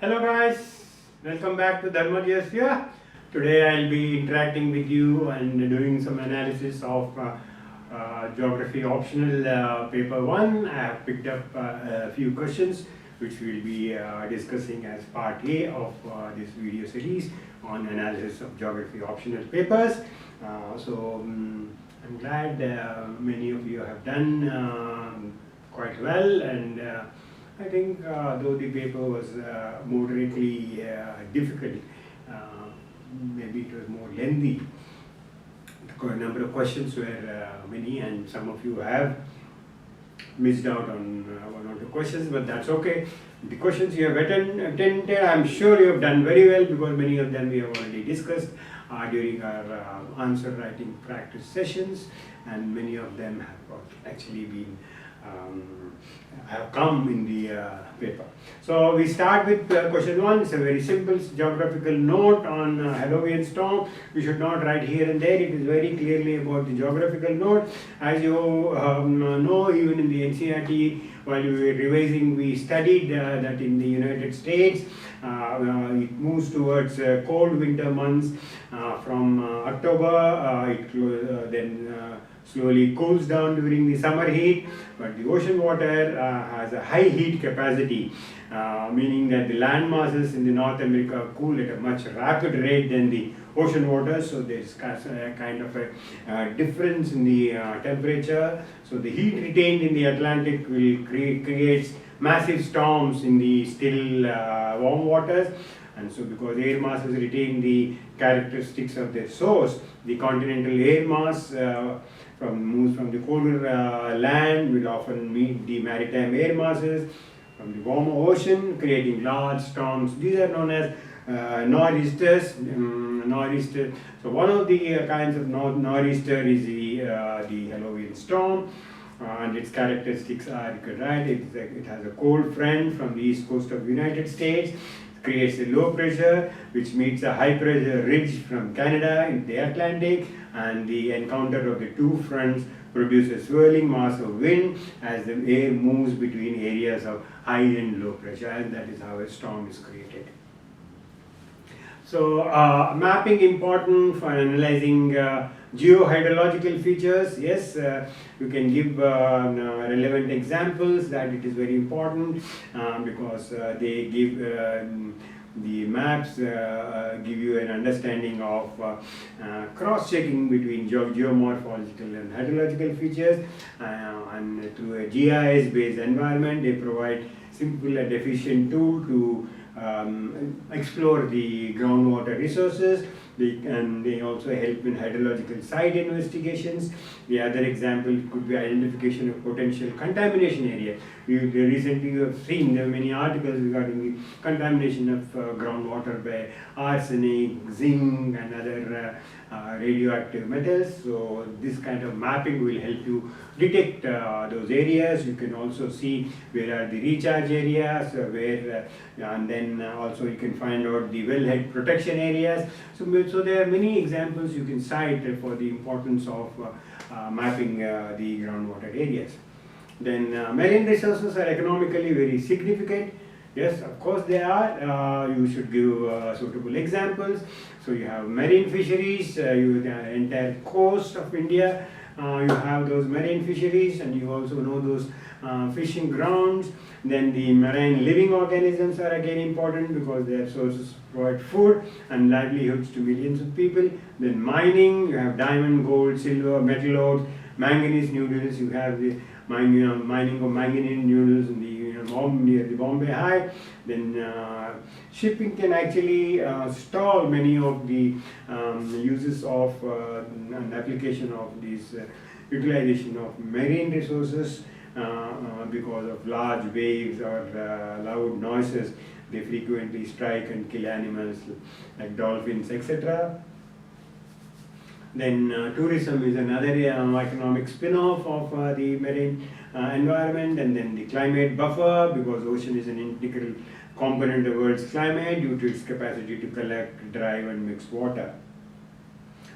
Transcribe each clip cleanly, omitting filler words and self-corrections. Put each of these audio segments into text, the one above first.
Hello guys, welcome back to Dharmaji's here. Today I'll be interacting with you and doing some analysis of geography optional paper 1. I have picked up a few questions which we'll be discussing as part A of this video series on analysis of geography optional papers. I'm glad many of you have done quite well, and I think though the paper was moderately difficult, maybe it was more lengthy. The number of questions were many, and some of you have missed out on one or two questions, but that's okay. The questions you have attended, I'm sure you have done very well, because many of them we have already discussed during our answer writing practice sessions, and many of them have actually been have come in the paper. So we start with question 1. It's a very simple geographical note on Erosion storm. We should not write here and there. It is very clearly about the geographical note. As you know, even in the NCERT, while we were revising, we studied that in the United States, it moves towards cold winter months from October. Then slowly cools down during the summer heat, but the ocean water has a high heat capacity, meaning that the land masses in the North America cool at a much rapid rate than the ocean water. So there's a kind of a difference in the temperature. So the heat retained in the Atlantic will creates massive storms in the still warm waters. And so because air masses retain the characteristics of their source, the continental air mass moves from the colder land will often meet the maritime air masses from the warmer ocean, creating large storms. These are known as nor'easters. Nor'easter. So one of the kinds of nor'easter is the Erosion storm. And its characteristics are, you could write, it has a cold front from the east coast of the United States, creates a low pressure which meets a high pressure ridge from Canada in the Atlantic, and the encounter of the two fronts produces swirling mass of wind as the air moves between areas of high and low pressure, and that is how a storm is created. So mapping important for analyzing geohydrological features. Yes, you can give relevant examples that it is very important because they give the maps give you an understanding of cross-checking between geomorphological and hydrological features, and through a GIS-based environment they provide simple and efficient tool to explore the groundwater resources, and they also help in hydrological site investigations. The other example could be identification of potential contamination area. Recently you have seen there are many articles regarding the contamination of groundwater by arsenic, zinc and other radioactive metals. So this kind of mapping will help you detect those areas. You can also see where are the recharge areas, and then also you can find out the wellhead protection areas. So there are many examples you can cite for the importance of mapping the groundwater areas. Then marine resources are economically very significant. Yes, of course they are. You should give suitable examples. So you have marine fisheries, the entire coast of India. You have those marine fisheries, and you also know those fishing grounds. Then the marine living organisms are again important because their sources provide food and livelihoods to millions of people. Then mining, you have diamond, gold, silver, metal ores, manganese nodules. You have the mining of manganese nodules in the near the Bombay High. Then shipping can actually stall many of the uses of and application of these utilization of marine resources because of large waves or loud noises. They frequently strike and kill animals like dolphins, etc. Then tourism is another economic spin-off of the marine environment. And then the climate buffer, because ocean is an integral component of the world's climate due to its capacity to collect, drive and mix water.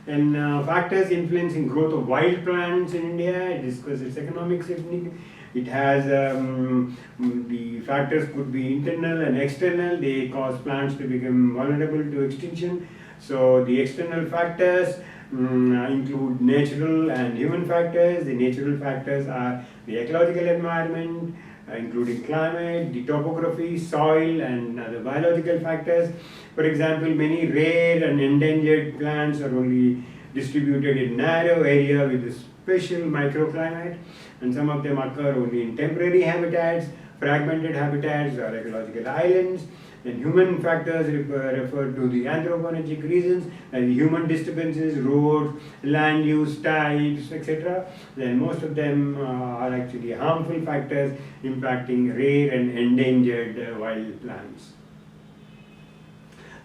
Then factors influencing growth of wild plants in India. It discusses its economic significance. It has the factors could be internal and external. They cause plants to become vulnerable to extinction. So the external factors include natural and human factors. The natural factors are the ecological environment, including climate, the topography, soil, and other biological factors. For example, many rare and endangered plants are only distributed in narrow area with a special microclimate, and some of them occur only in temporary habitats, fragmented habitats, or ecological islands. Then human factors refer to the anthropogenic reasons, and human disturbances, roads, land use types, etc. Then most of them are actually harmful factors impacting rare and endangered wild plants.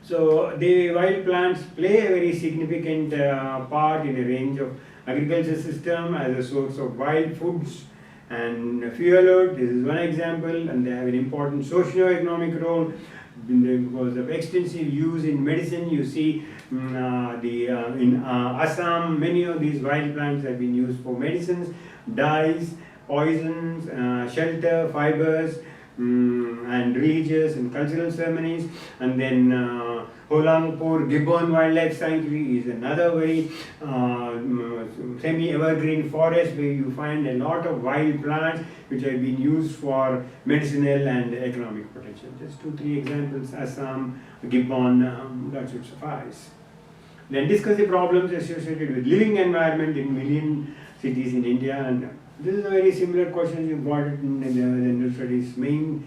So the wild plants play a very significant part in a range of agriculture system as a source of wild foods and fuel. This is one example, and they have an important socio-economic role because of extensive use in medicine. You see in Assam, many of these wild plants have been used for medicines, dyes, poisons, shelter, fibers, and religious and cultural ceremonies. And then Holangpur Gibbon Wildlife Sanctuary is another very semi-evergreen forest where you find a lot of wild plants which have been used for medicinal and economic protection. Just 2-3 examples: Assam, Gibbon, that should suffice. Then discuss the problems associated with living environment in million cities in India. And this is a very similar question you got it in the general studies main,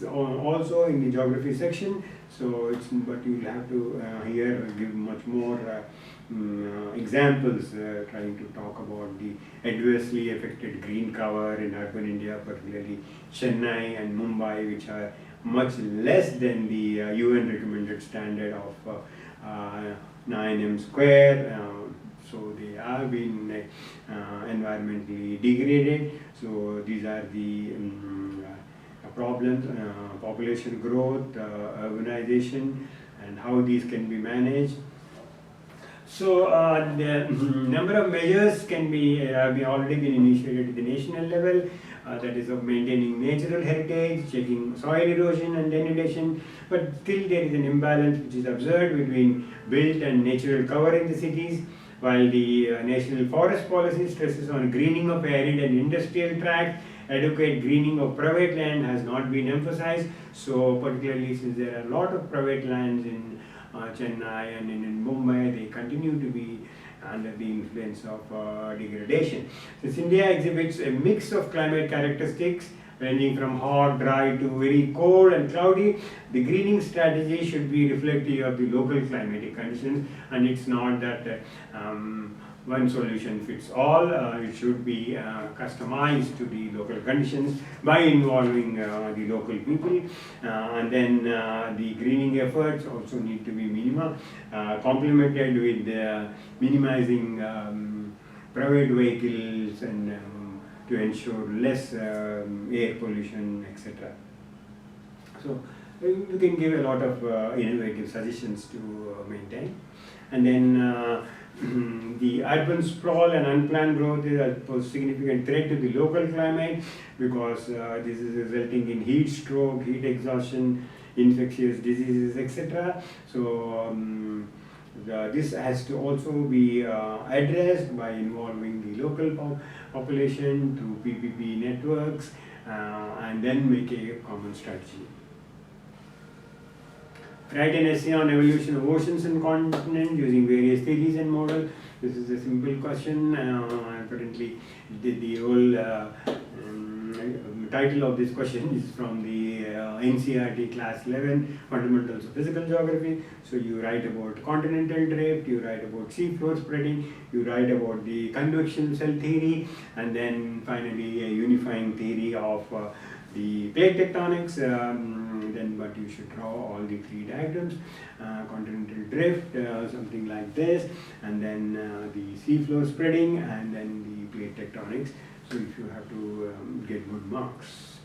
also in the geography section. So but you will have to here give much more examples trying to talk about the adversely affected green cover in urban India, particularly Chennai and Mumbai, which are much less than the UN recommended standard of 9m square. So they are being environmentally degraded. So these are the problems: population growth, urbanization, and how these can be managed. So the number of measures can be have already been initiated at the national level. That is of maintaining natural heritage, checking soil erosion and denudation, but still there is an imbalance which is observed between built and natural cover in the cities. While the National Forest Policy stresses on greening of arid and industrial tracts, adequate greening of private land has not been emphasized. So particularly since there are a lot of private lands in Chennai and in Mumbai, they continue to be under the influence of degradation. Since India exhibits a mix of climate characteristics ranging from hot, dry to very cold and cloudy, the greening strategy should be reflective of the local climatic conditions, and it's not that one solution fits all. It should be customized to the local conditions by involving the local people, and then the greening efforts also need to be complemented with minimizing private vehicles and to ensure less air pollution, etc. So we can give a lot of innovative suggestions to maintain. And then the urban sprawl and unplanned growth pose significant threat to the local climate, because this is resulting in heat stroke, heat exhaustion, infectious diseases, etc. So this has to also be addressed by involving the local population through PPP networks, and then make a common strategy. Write an essay on evolution of oceans and continents using various theories and models. This is a simple question. Apparently, the whole title of this question is from the NCERT class 11, Fundamentals of Physical Geography. So you write about continental drift, you write about seafloor spreading, you write about the convection cell theory, and then finally a unifying theory of the plate tectonics. But you should draw all the three diagrams: continental drift, something like this, and then the seafloor spreading, and then the plate tectonics. So if you have to get good marks.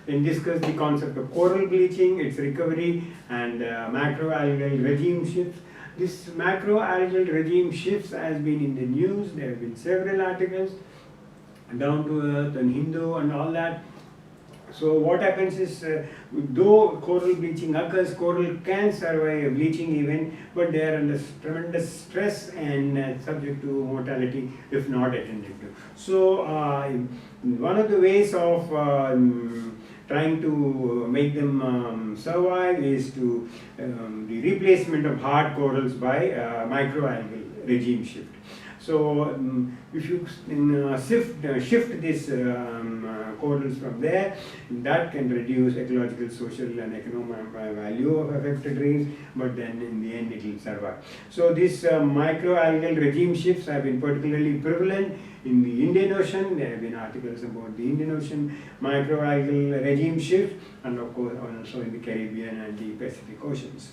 Then discuss the concept of coral bleaching, its recovery, and macroalgal regime shifts. This macroalgal regime shifts has been in the news. There have been several articles, Down to Earth and Hindu and all that. So what happens is, though coral bleaching occurs, coral can survive a bleaching event, but they are under tremendous stress and subject to mortality if not attended to. So one of the ways of trying to make them survive is to the replacement of hard corals by microalgal regime shift. So if you shift these corals from there, that can reduce ecological, social and economic value of affected reefs, but then in the end it will survive. So these microalgal regime shifts have been particularly prevalent in the Indian Ocean. There have been articles about the Indian Ocean microalgal regime shift, and of course also in the Caribbean and the Pacific Oceans.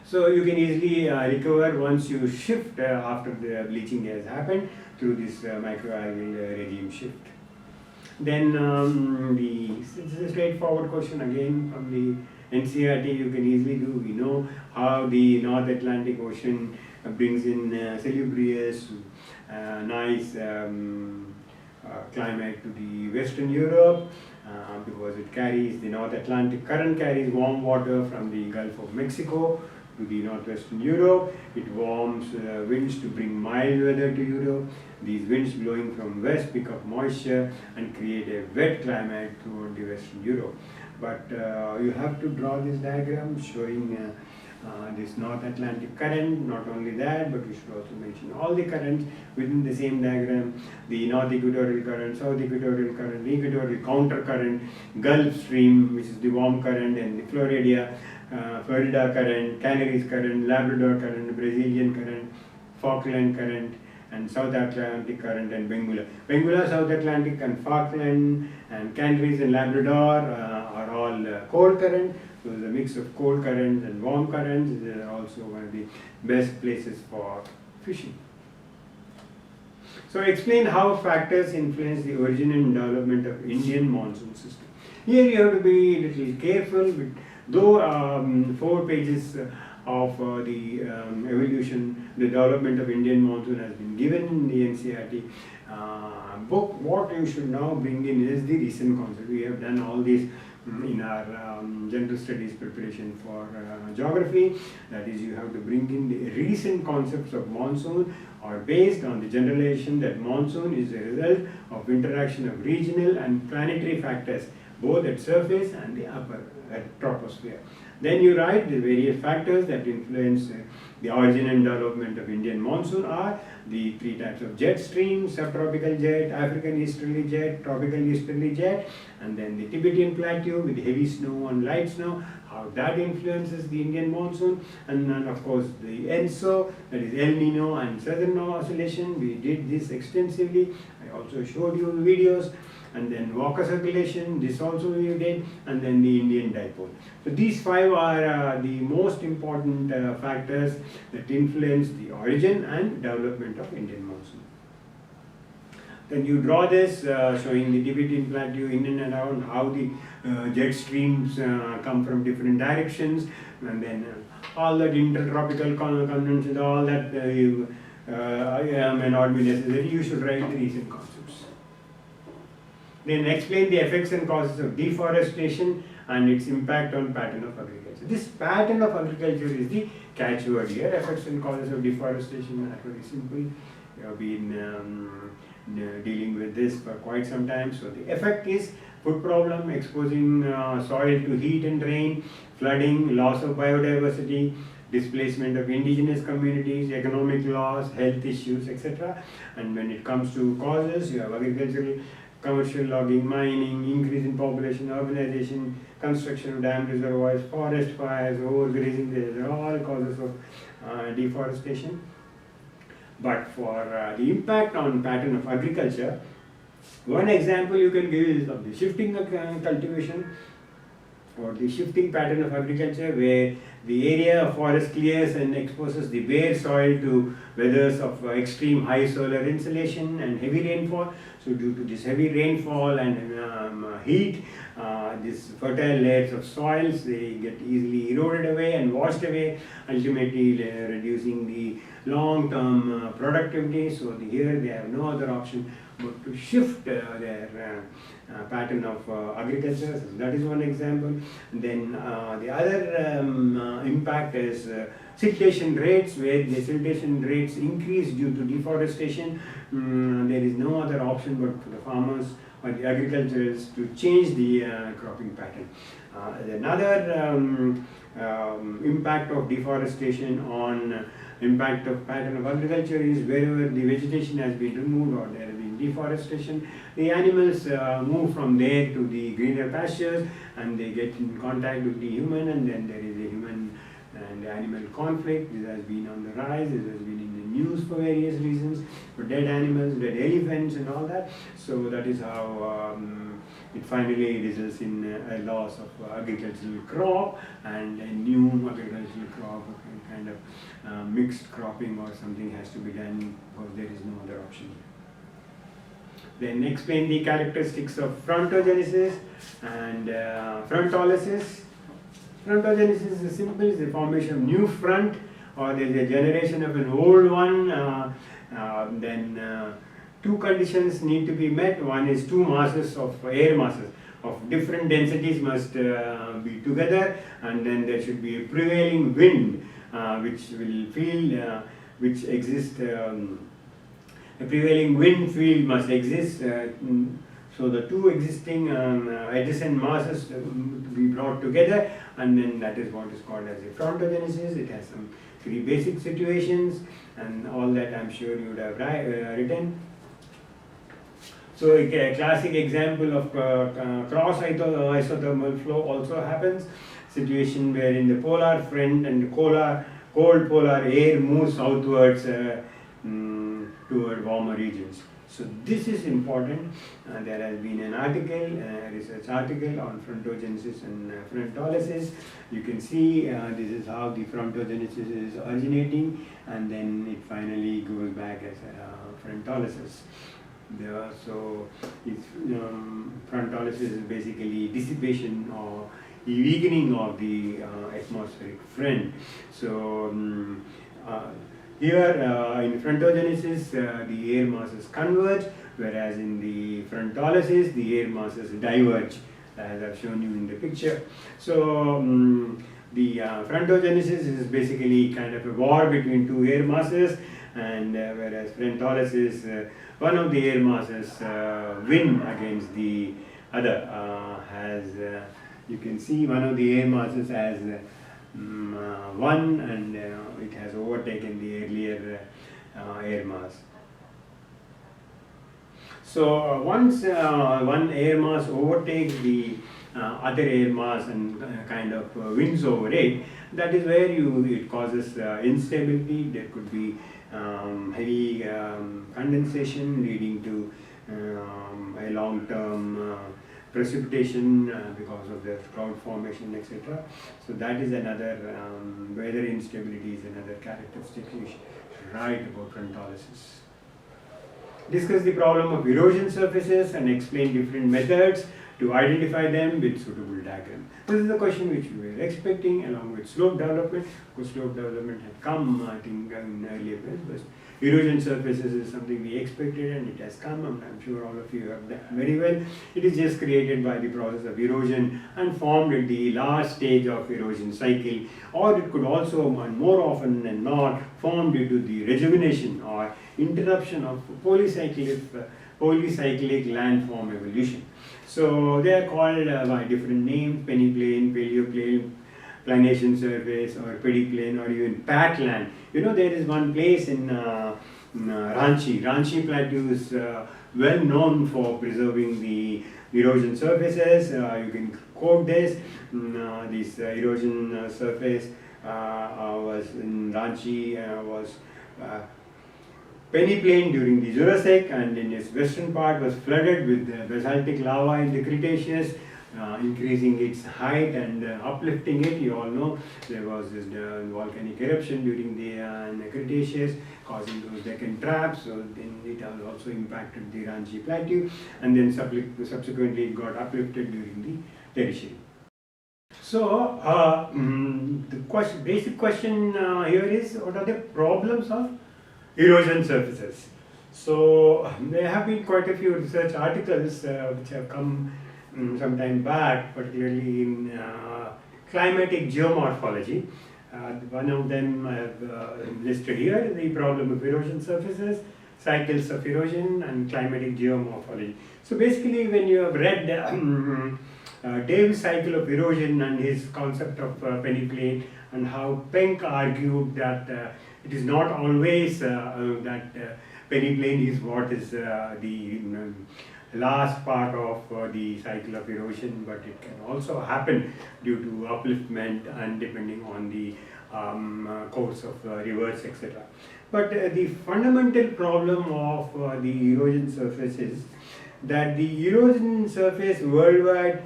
So you can easily recover once you shift after the bleaching has happened through this microalgal regime shift. Then this is a straightforward question again from the NCERT. You can easily do. We know how the North Atlantic Ocean brings in salubrious, nice climate to the Western Europe. Because it carries the North Atlantic current carries warm water from the Gulf of Mexico to the northwestern Europe. It warms winds to bring mild weather to Europe. These winds blowing from west pick up moisture and create a wet climate throughout the Western Europe. But you have to draw this diagram showing this North Atlantic current. Not only that, but we should also mention all the currents within the same diagram: the North Equatorial current, South Equatorial current, the Equatorial counter current, Gulf Stream, which is the warm current, and the Florida current, Canaries current, Labrador current, Brazilian current, Falkland current, and South Atlantic current, and Benguela. Benguela, South Atlantic, and Falkland, and Canaries and Labrador are all cold current. So the mix of cold currents and warm currents is also one of the best places for fishing. So explain how factors influence the origin and development of Indian monsoon system. Here you have to be a little careful. Though 4 pages of the evolution, the development of Indian monsoon has been given in the NCERT book, what you should now bring in is the recent concept. We have done all these in our general studies preparation for geography. That is, you have to bring in the recent concepts of monsoon are based on the generalization that monsoon is a result of interaction of regional and planetary factors, both at surface and the upper troposphere. Then you write the various factors that influence the origin and development of Indian monsoon are the 3 types of jet streams: subtropical jet, African easterly jet, tropical easterly jet, and then the Tibetan plateau with heavy snow and light snow, how that influences the Indian monsoon, and then of course the ENSO, that is El Nino and Southern Oscillation. We did this extensively. I also showed you videos. And then Walker circulation, this also we did, and then the Indian dipole. So these 5 are the most important factors that influence the origin and development of Indian monsoon. Then you draw this showing the Tibetan plateau in and around, how the jet streams come from different directions, and then all that intertropical conventions, all that may not be necessary. You should write the recent concepts. Then explain the effects and causes of deforestation and its impact on pattern of agriculture. This pattern of agriculture is the catchword here. Effects and causes of deforestation are very simple. We have been dealing with this for quite some time. So the effect is food problem, exposing soil to heat and rain, flooding, loss of biodiversity, displacement of indigenous communities, economic loss, health issues, etc. And when it comes to causes, you have agricultural, commercial logging, mining, increase in population, urbanization, construction of dam reservoirs, forest fires, overgrazing. These are all causes of deforestation. But for the impact on pattern of agriculture, one example you can give is of the shifting of cultivation. or the shifting pattern of agriculture, where the area of forest clears and exposes the bare soil to weathers of extreme high solar insolation and heavy rainfall. So due to this heavy rainfall and heat, these fertile layers of soils, they get easily eroded away and washed away, ultimately reducing the long-term productivity. So here they have no other option but to shift their pattern of agriculture. So that is one example. And then the other impact is siltation rates, where the siltation rates increase due to deforestation. There is no other option but for the farmers or the agriculturalists to change the cropping pattern. Another impact of deforestation on impact of pattern of agriculture is wherever the vegetation has been removed or there has been deforestation, the animals move from there to the greener pastures and they get in contact with the human, and then there is a human and animal conflict. This has been on the rise, this has been in the news for various reasons, for dead animals, dead elephants and all that. So that is how it finally results in a loss of agricultural crop and a new agricultural crop, kind of mixed cropping or something has to be done because there is no other option. Then explain the characteristics of frontogenesis and frontolysis. Frontogenesis is simple, it's the formation of new front, or there is a generation of an old one. Then two conditions need to be met. One is two masses of air masses of different densities must be together, and then there should be a prevailing wind which will feel which exists. A prevailing wind field must exist. So the two existing adjacent masses be brought together, and then that is what is called as a frontogenesis. It has some three basic situations, and all that I'm sure you would have written. So a classic example of cross isothermal flow also happens. Situation wherein the polar front and cold polar air moves southwards toward warmer regions. So this is important. There has been an article, a research article on frontogenesis and frontolysis. You can see this is how the frontogenesis is originating, and then it finally goes back as frontolysis. So frontolysis is basically dissipation or weakening of the atmospheric front. So here in frontogenesis the air masses converge, whereas in the frontolysis the air masses diverge, as I've shown you in the picture. So the frontogenesis is basically kind of a war between two air masses, and whereas frontolysis, one of the air masses win against the other. You can see one of the air masses has won, and it has overtaken the earlier air mass. So once one air mass overtakes the other air mass and kind of wins over it, that is where it causes instability. There could be heavy condensation leading to a long-term precipitation because of the cloud formation, etc. So that is another weather instability is another characteristic you should write about frontolysis. Discuss the problem of erosion surfaces and explain different methods to identify them with suitable diagram. This is the question which we were expecting along with slope development, because slope development had come I think in earlier phase, but erosion surfaces is something we expected and it has come, and I'm sure all of you have done very well. It is just created by the process of erosion and formed at the last stage of erosion cycle, or it could also, and more often than not, form due to the rejuvenation or interruption of polycyclic landform evolution. So they are called by different names: peneplain, paleoplain, planation surface, or peneplain, or even patland. You know, there is one place in Ranchi. Ranchi Plateau is well known for preserving the erosion surfaces. You can quote this. This erosion surface was in Ranchi was peneplain during the Jurassic, and in its western part was flooded with basaltic lava in the Cretaceous. increasing its height and uplifting it. You all know there was this volcanic eruption during the Cretaceous, causing those Deccan traps, so then it has also impacted the Ranchi Plateau, and then subsequently it got uplifted during the Tertiary. So, the basic question here is, what are the problems of erosion surfaces? So, there have been quite a few research articles which have come some time back, particularly in climatic geomorphology. One of them I have listed here, the problem of erosion surfaces, cycles of erosion, and climatic geomorphology. So basically, when you have read Dave's cycle of erosion and his concept of peneplain, and how Penck argued that it is not always that peneplain is what is the last part of the cycle of erosion, but it can also happen due to upliftment and depending on the course of rivers, etc. But the fundamental problem of the erosion surface is that the erosion surface worldwide,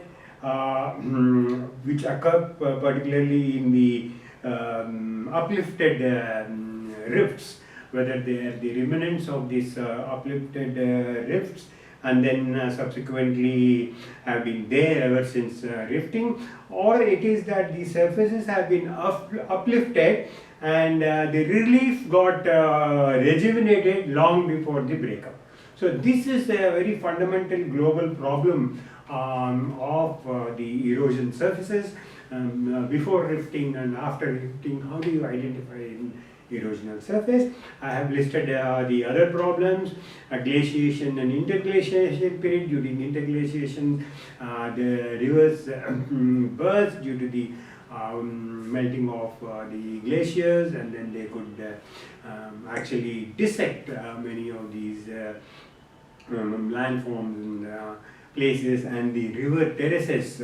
which occur particularly in the uplifted rifts, whether they are the remnants of these uplifted rifts, and then subsequently have been there ever since rifting, or it is that the surfaces have been uplifted and the relief got rejuvenated long before the breakup. So this is a very fundamental global problem of the erosion surfaces. Before rifting and after rifting, how do you identify an erosional surface? I have listed the other problems, glaciation and interglaciation period. During interglaciation, the rivers burst due to the melting of the glaciers, and then they could actually dissect many of these landforms and places and the river terraces,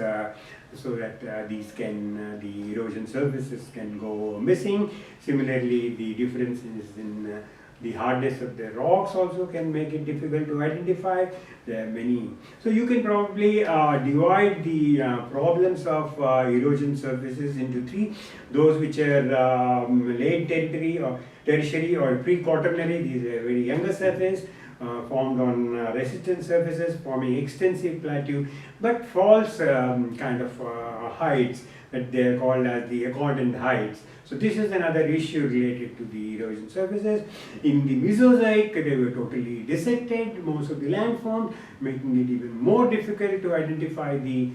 so that these can the erosion surfaces can go missing. Similarly, the differences in the hardness of the rocks also can make it difficult to identify. There are many. So you can probably divide the problems of erosion surfaces into three: those which are late tertiary or pre-quaternary. These are very younger surface. Formed on resistant surfaces, forming extensive plateau, but false kind of heights that they are called as the accordant heights. So this is another issue related to the erosion surfaces. In the Mesozoic, they were totally dissected, most of the landforms, making it even more difficult to identify the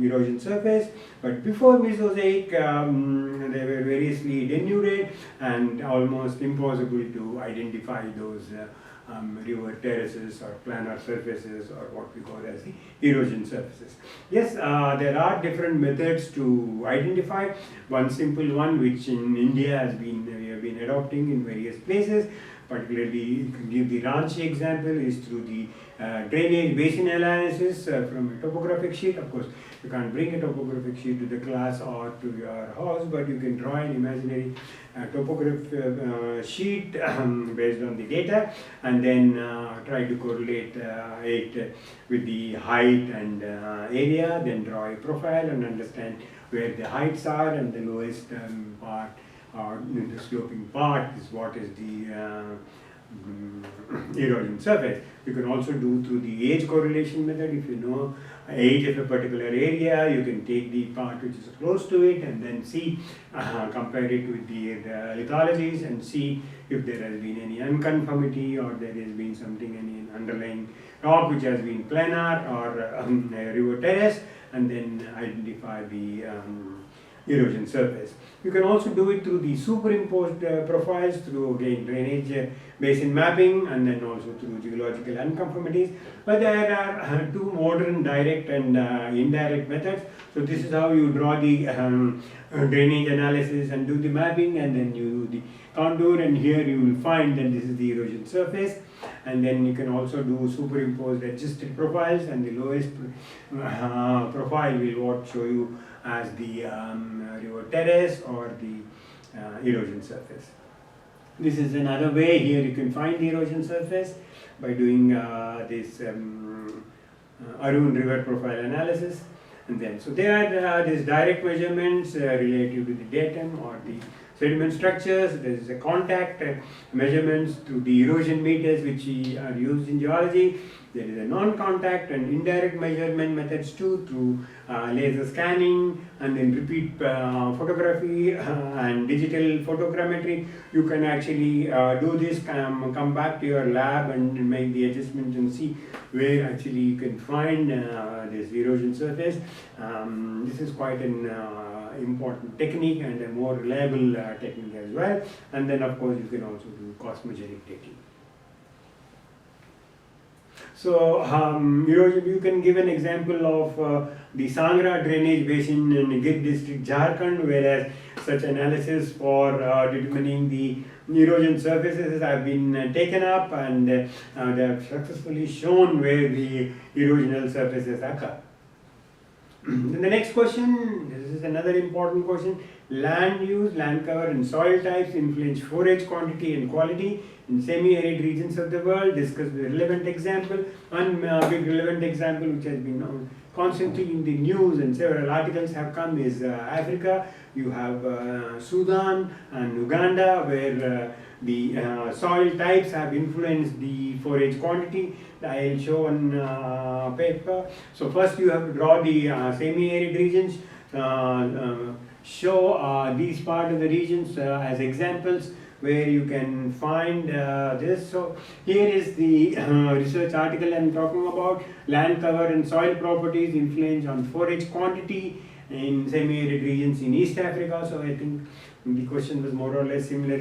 erosion surface. But before Mesozoic, they were variously denuded and almost impossible to identify those river terraces or planar surfaces, or what we call as the erosion surfaces. Yes, there are different methods to identify. One simple one, which in India we have been adopting in various places, particularly you can give the Ranchi example, is through the drainage basin analysis from a topographic sheet. Of course, you can't bring a topographic sheet to the class or to your house, but you can draw an imaginary topographic sheet based on the data, and then try to correlate it with the height and area, then draw a profile and understand where the heights are, and the lowest part or the sloping part is what is the erosion surface. You can also do through the age correlation method. If you know age of a particular area, you can take the part which is close to it and then see, compare it with the lithologies and see if there has been any unconformity, or there has been something, any underlying rock which has been planar or a river terrace, and then identify the erosion surface. You can also do it through the superimposed profiles, through again drainage basin mapping, and then also through geological unconformities. But there are two modern direct and indirect methods. So this is how you draw the drainage analysis and do the mapping, and then you do the contour, and here you will find that this is the erosion surface. And then you can also do superimposed adjusted profiles, and the lowest profile will what show you as the river terrace or the erosion surface. This is another way. Here you can find the erosion surface by doing this Arun river profile analysis. And then, so there are these direct measurements related to the datum or the sediment structures. There is a contact measurements through the erosion meters which are used in geology. There is a non-contact and indirect measurement methods too, through laser scanning and then repeat photography and digital photogrammetry. You can actually do this, come back to your lab and make the adjustments and see where actually you can find this erosion surface. This is quite an important technique and a more reliable technique as well. And then of course you can also do cosmogenic taking. So erosion, you can give an example of the Sangra drainage basin in Gir district, Jharkhand, whereas such analysis for determining the erosion surfaces have been taken up, and they have successfully shown where the erosional surfaces occur. Then the next question, this is another important question. Land use, land cover and soil types influence forage quantity and quality in semi-arid regions of the world. Discuss the relevant example. One big relevant example which has been constantly in the news and several articles have come is Africa. You have Sudan and Uganda, where the soil types have influenced the forage quantity. I will show on paper. So first you have to draw the semi-arid regions, show these part of the regions as examples where you can find this. So here is the research article I am talking about. Land cover and soil properties influence on forage quantity in semi-arid regions in East Africa. So I think the question was more or less similar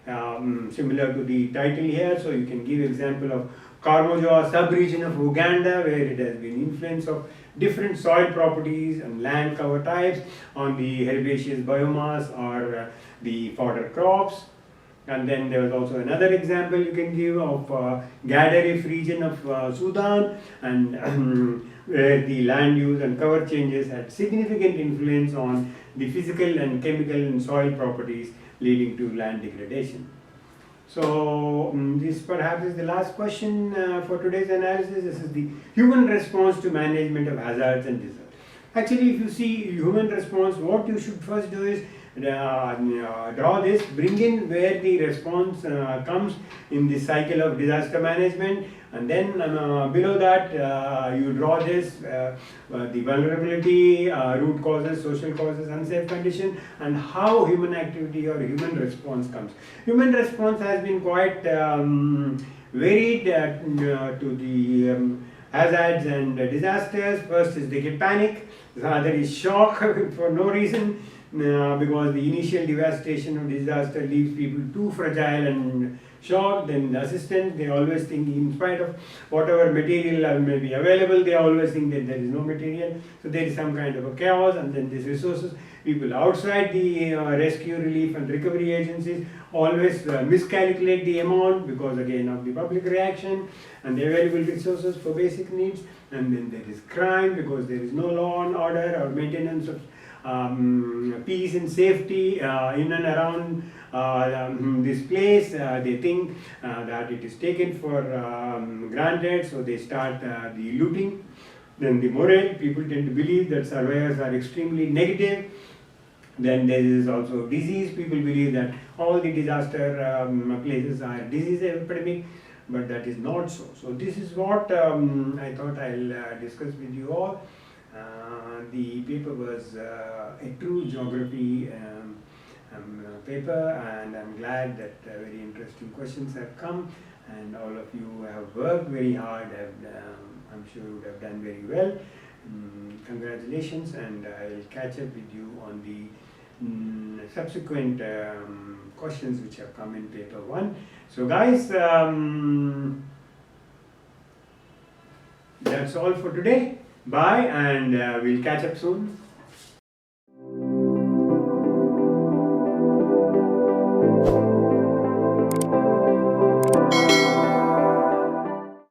to the title here. So you can give example of Karmojoa sub-region of Uganda, where it has been influence of different soil properties and land cover types on the herbaceous biomass or the fodder crops. And then there was also another example you can give of Gadaref region of Sudan, and where the land use and cover changes had significant influence on the physical and chemical and soil properties, leading to land degradation. So this perhaps is the last question for today's analysis. This is the human response to management of hazards and disasters. Actually, if you see human response, what you should first do is draw this, bring in where the response comes in the cycle of disaster management, and then below that you draw this, the vulnerability, root causes, social causes, unsafe condition, and how human activity or human response comes. Human response has been quite varied to the hazards and disasters. First is the panic, the other is shock for no reason, because the initial devastation of disaster leaves people too fragile and shocked. Then the assistance, they always think, in spite of whatever material may be available, they always think that there is no material, so there is some kind of a chaos. And then these resources, people outside the rescue, relief and recovery agencies always miscalculate the amount because again of the public reaction and the available resources for basic needs. And then there is crime, because there is no law and order or maintenance of peace and safety in and around this place. They think that it is taken for granted, so they start the looting. Then the morale, people tend to believe that surveyors are extremely negative. Then there is also disease. People believe that all the disaster places are disease epidemic, but that is not so. So this is what I thought I'll discuss with you all. The paper was a true geography paper, and I'm glad that very interesting questions have come, and all of you have worked very hard. I'm sure you have done very well. Congratulations, and I'll catch up with you on the subsequent questions which have come in paper 1. So guys, that's all for today. Bye, and we'll catch up soon.